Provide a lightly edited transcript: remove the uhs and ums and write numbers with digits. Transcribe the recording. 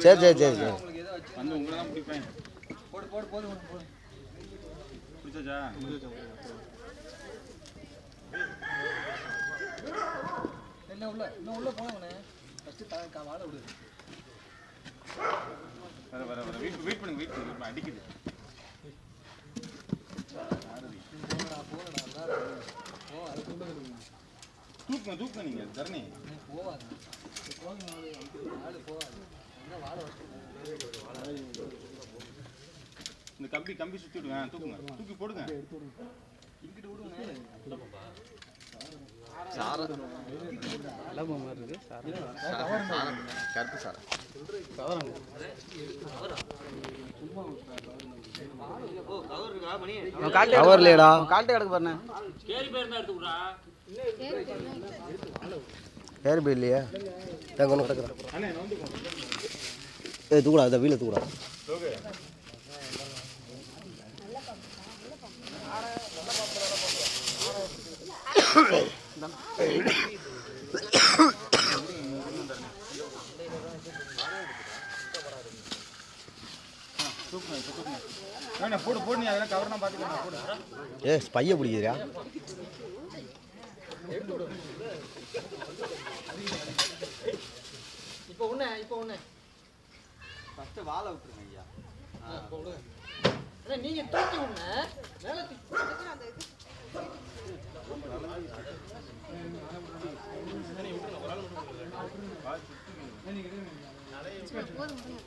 சரி சரி சரி சரி வந்து உங்களை தான் பிடிப்பேன். போடு போடு போடு போடு. பிடிச்சாச்சா? என்ன உள்ள இன்னும் உள்ள போனவனே ஃபஸ்ட்டு வாழை விடு. வர வர வர வெயிட் பண்ணுங்க அடிக்குது. தூக்குங்க நீங்க தரணி போவாது. இந்த கம்பி சுத்தி விடுங்க. தூக்குங்க தூக்கி போடுங்க. இங்கிட்டு விடுங்க. சாரா லம்ப மாதிரி இருக்கு. சாரா கருப்பு சாரா கவரங்க. கவர் இல்லடா. கால்ட்ட கிடக்கு பாருங்க. கேரி பேர்னா எடுத்துக்குறா. கேரி பேர் இல்லையா? தங்க ஒன்று கிடக்குறா. அண்ணே வந்து போ. ஏய் தூக்குடா. அத வீல தூக்குடா. ஓகே. போடு போடு நீ அதெல்லாம் கவர்னா பாத்துக்கலாம் போடு. ஏய் ஸ்பைய பிடிக்குறியா? இப்போ ஒண்ணு ஃபர்ஸ்ட் வாளை விட்டுருங்க ஐயா. போடு. அட நீங்க தூக்கி விடுங்க. மேல தூக்கி அந்த இது ஒரு ஆள் மட்டும்.